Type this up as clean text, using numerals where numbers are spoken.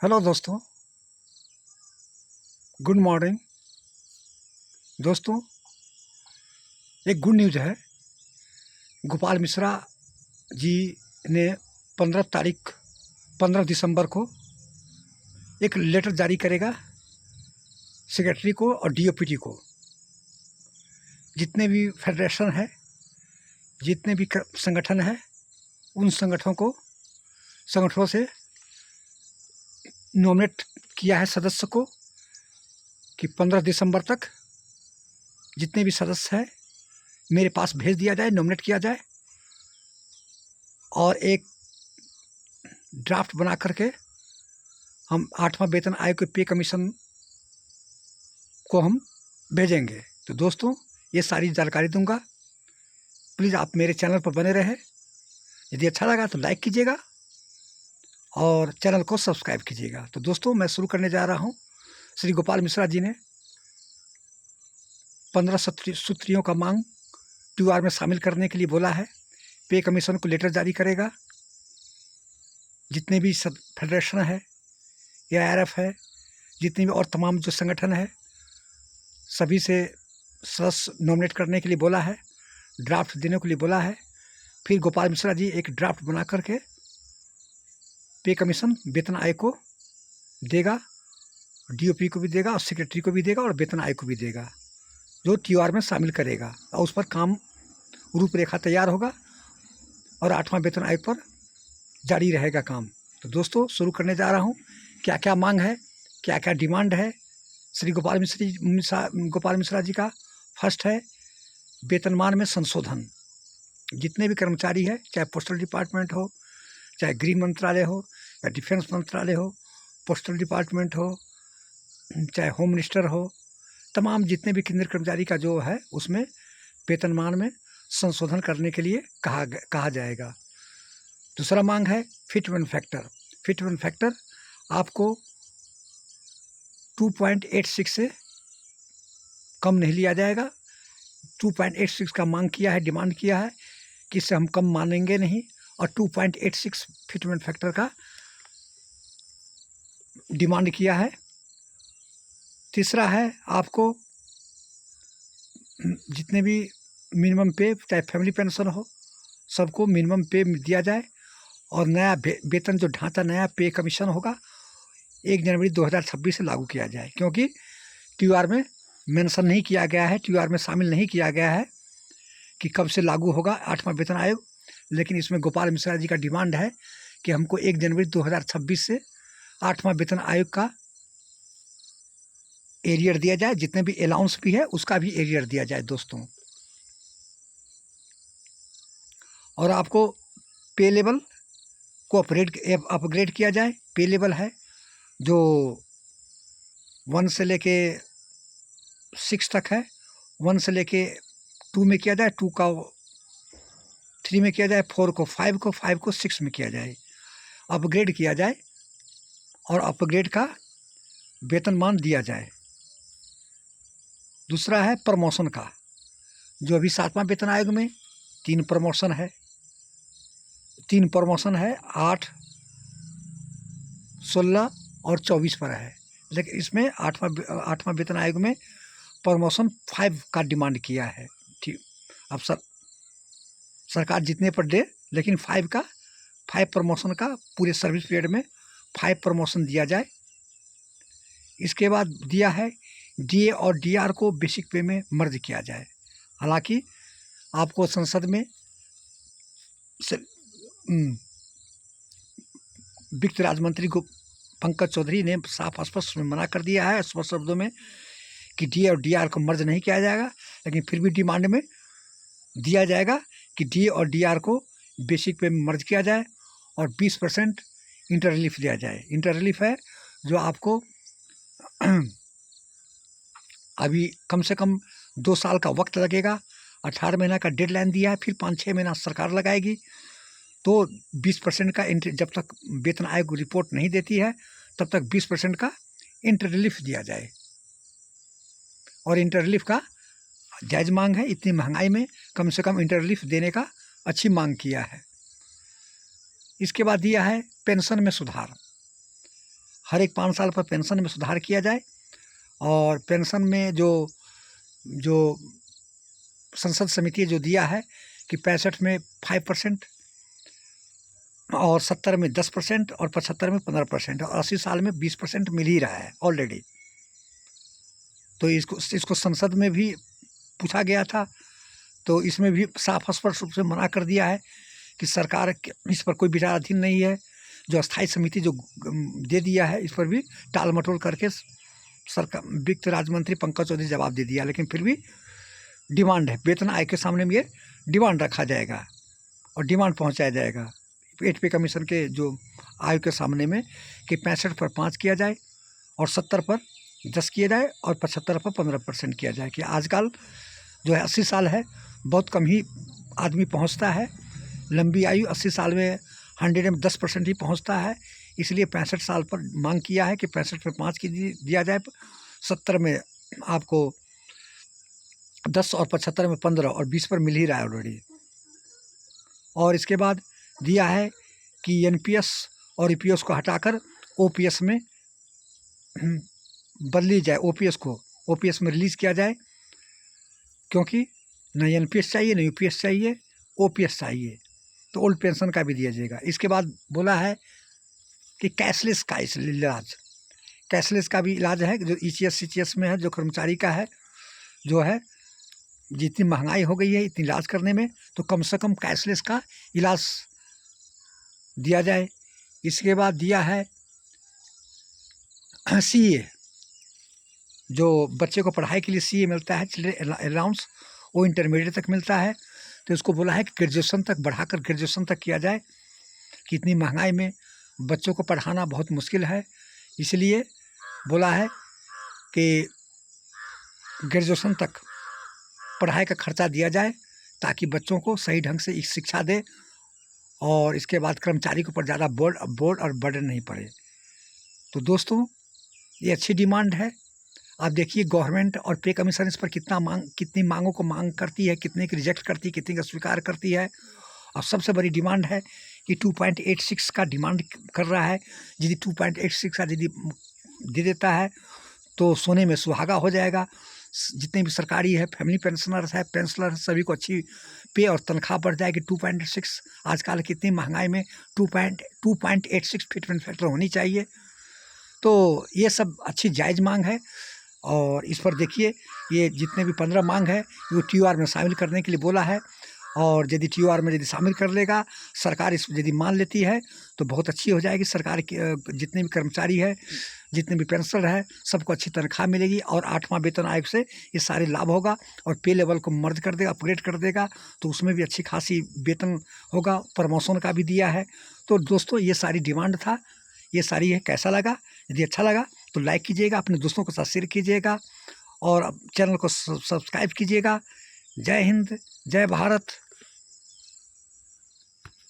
Hello दोस्तों, good morning. दोस्तों, एक गुड न्यूज़ है। गोपाल मिश्रा जी ने 15 दिसंबर को एक लेटर जारी करेगा सेक्रेटरी को और डीओपीटी को। जितने भी फेडरेशन है, जितने भी संगठन है, उन संगठनों से नॉमिनेट किया है सदस्य को कि 15 दिसंबर तक जितने भी सदस्य हैं मेरे पास भेज दिया जाए, नॉमिनेट किया जाए और एक ड्राफ्ट बना करके हम 8वां वेतन आयोग के पे कमीशन को हम भेजेंगे। तो दोस्तों, ये सारी जानकारी दूंगा। प्लीज़ आप मेरे चैनल पर बने रहे। यदि अच्छा लगा तो लाइक कीजिएगा और चैनल को सब्सक्राइब कीजिएगा। तो दोस्तों, मैं शुरू करने जा रहा हूँ। श्री गोपाल मिश्रा जी ने 15 सूत्रियों का मांग TOR में शामिल करने के लिए बोला है। पे कमीशन को लेटर जारी करेगा। जितने भी फेडरेशन है, AIRF है, जितने भी और तमाम जो संगठन है, सभी से सदस्य नॉमिनेट करने के लिए बोला है, ड्राफ्ट देने के लिए बोला है। फिर गोपाल मिश्रा जी एक ड्राफ्ट बना करके पे कमीशन वेतन आयोग को देगा, DOP को भी देगा और सेक्रेटरी को भी देगा और वेतन आयोग को भी देगा, जो TOR में शामिल करेगा और उस पर काम रूपरेखा तैयार होगा और 8वां वेतन आयोग पर जारी रहेगा काम। तो दोस्तों, शुरू करने जा रहा हूँ। क्या क्या मांग है, क्या क्या डिमांड है श्री गोपाल मिश्रा जी का। फर्स्ट है वेतनमान में संशोधन। जितने भी कर्मचारी है, चाहे पोस्टल डिपार्टमेंट हो, चाहे गृह मंत्रालय हो, या डिफेंस मंत्रालय हो, पोस्टल डिपार्टमेंट हो, चाहे होम मिनिस्टर हो, तमाम जितने भी केंद्रीय कर्मचारी का जो है उसमें वेतनमान में संशोधन करने के लिए कहा जाएगा। दूसरा मांग है फिटमेंट फैक्टर। फिटमेंट फैक्टर आपको 2.86 से कम नहीं लिया जाएगा। 2.86 का मांग किया है, डिमांड किया है कि इससे हम कम मानेंगे नहीं, और 2.86 फिटमेंट फैक्टर का डिमांड किया है। तीसरा है आपको जितने भी मिनिमम पे, चाहे फैमिली पेंशन हो, सबको मिनिमम पे दिया जाए और नया वेतन जो ढांचा, नया पे कमीशन होगा 1 जनवरी 2026 से लागू किया जाए। क्योंकि TOR में मेंशन नहीं किया गया है, TOR में शामिल नहीं किया गया है कि कब से लागू होगा 8वां वेतन आयोग, लेकिन इसमें गोपाल मिश्रा जी का डिमांड है कि हमको 1 जनवरी 2026 से 8वां वेतन आयोग का एरियर दिया जाए, जितने भी अलाउंस भी है उसका भी एरियर दिया जाए दोस्तों। और आपको पे लेवल को अपग्रेड किया जाए। पे लेवल है जो 1 से लेके 6 तक है, 1 से लेके 2 में किया जाए, 2 का 3 में किया जाए, 4 को 5 को 5 को 6 में किया जाए, अपग्रेड किया जाए और अपग्रेड का वेतनमान दिया जाए। दूसरा है प्रमोशन का। जो अभी 7वां वेतन आयोग में 3 प्रमोशन है, 8, 16 और 24 पर है, लेकिन इसमें 8वां वेतन आयोग में प्रमोशन 5 का डिमांड किया है। ठीक, अब सरकार जितने पर दे, लेकिन 5 प्रमोशन का पूरे सर्विस पीरियड में 5 प्रमोशन दिया जाए। इसके बाद दिया है DA और DR को बेसिक पे में मर्ज किया जाए। हालांकि आपको संसद में वित्त राज्य मंत्री को पंकज चौधरी ने साफ स्पष्ट में मना कर दिया है, स्पष्ट शब्दों में, कि DA और DR को मर्ज नहीं किया जाएगा। लेकिन फिर भी डिमांड में दिया जाएगा कि DA और DR को बेसिक पे में मर्ज किया जाए और 20% इंटर रिलीफ दिया जाए। इंटर रिलीफ है जो आपको अभी कम से कम 2 साल का वक्त लगेगा। 18 महीना का डेडलाइन दिया है, फिर 5-6 महीना सरकार लगाएगी। तो 20% का जब तक वेतन आयोग रिपोर्ट नहीं देती है तब तक 20% का इंटर रिलीफ दिया जाए। और इंटर रिलीफ का जायज़ मांग है। इतनी महंगाई में कम से कम इंटर रिलीफ देने का अच्छी मांग किया है। इसके बाद दिया है पेंशन में सुधार। हर एक 5 साल पर पेंशन में सुधार किया जाए और पेंशन में जो जो संसद समिति जो दिया है कि 65 में 5% और 70 में 10% और 75 में 15% और 80 साल में 20% मिल ही रहा है ऑलरेडी। तो इसको संसद में भी पूछा गया था, तो इसमें भी साफ स्पष्ट रूप से मना कर दिया है कि सरकार इस पर कोई विचाराधीन नहीं है। जो अस्थायी समिति जो दे दिया है इस पर भी टाल मटोल करके सरकार वित्त राज्य मंत्री पंकज चौधरी जवाब दे दिया, लेकिन फिर भी डिमांड है। वेतन आयोग के सामने में ये डिमांड रखा जाएगा और डिमांड पहुंचाया जाएगा 8 पे कमीशन के जो आयोग के सामने में कि 65 पर 5 किया जाए और 70 पर 10 किया जाए और 75 पर 15% किया जाए। कि आजकल जो है 80 साल है, बहुत कम ही आदमी पहुंचता है। लंबी आयु 80 साल में 100 में 10% ही पहुंचता है। इसलिए 65 साल पर मांग किया है कि 65 पर 5 की दिया जाए, 70 में आपको 10 और 75 में 15 और 20 पर मिल ही रहा है ऑलरेडी। और इसके बाद दिया है कि एनपीएस और ईपीएस को हटाकर ओपीएस में बदली जाए, ओपीएस में रिलीज़ किया जाए, क्योंकि न एनपीएस चाहिए न यूपीएस चाहिए, ओपीएस चाहिए। तो ओल्ड पेंशन का भी दिया जाएगा। इसके बाद बोला है कि कैशलेस का इलाज, कैशलेस का भी इलाज है जो ईसीएस सीटीएस में है, जो कर्मचारी का है, जो है जितनी महंगाई हो गई है इतनी इलाज करने में, तो कम से कम कैशलेस का इलाज दिया जाए। इसके बाद दिया है सीए, जो बच्चे को पढ़ाई के लिए सीए मिलता है, चिल्ड्रन अलाउंस, वो इंटरमीडिएट तक मिलता है। तो इसको बोला है कि ग्रेजुएशन तक बढ़ाकर ग्रेजुएशन तक किया जाए कि इतनी महंगाई में बच्चों को पढ़ाना बहुत मुश्किल है। इसलिए बोला है कि ग्रेजुएशन तक पढ़ाई का खर्चा दिया जाए ताकि बच्चों को सही ढंग से शिक्षा दे और इसके बाद कर्मचारी के ऊपर ज़्यादा बोर्ड और बर्डन नहीं पड़े। तो दोस्तों ये अच्छी डिमांड है। आप देखिए गवर्नमेंट और पे कमीशन इस पर कितनी मांगों को मांग करती है, कितने की रिजेक्ट करती है, कितने का स्वीकार करती है। और सबसे बड़ी डिमांड है कि 2.86 का डिमांड कर रहा है। यदि 2.86 का यदि दे देता है तो सोने में सुहागा हो जाएगा। जितने भी सरकारी है, फैमिली पेंशनर्स है, पेंशनर, सभी को अच्छी पे और तनख्वाह बढ़ जाएगी। 2.6 आजकल कितनी महंगाई में 2.86 फिटमेंट फैक्टर होनी चाहिए। तो ये सब अच्छी जायज़ मांग है। और इस पर देखिए ये जितने भी 15 मांग है वो टीओआर में शामिल करने के लिए बोला है। और यदि टीओआर में यदि शामिल कर लेगा सरकार, इस यदि मान लेती है तो बहुत अच्छी हो जाएगी। सरकार की जितने भी कर्मचारी है, जितने भी पेंशनर है, सबको अच्छी तनख्वाह मिलेगी और 8वां वेतन आयोग से ये सारे लाभ होगा और पे लेवल को मर्ज कर देगा, अपग्रेड कर देगा। तो उसमें भी अच्छी खासी वेतन होगा, प्रमोशन का भी दिया है। तो दोस्तों ये सारी डिमांड था, ये सारी है। कैसा लगा? यदि अच्छा लगा तो लाइक कीजिएगा, अपने दोस्तों के साथ शेयर कीजिएगा और चैनल को सब्सक्राइब कीजिएगा। जय हिंद, जय भारत।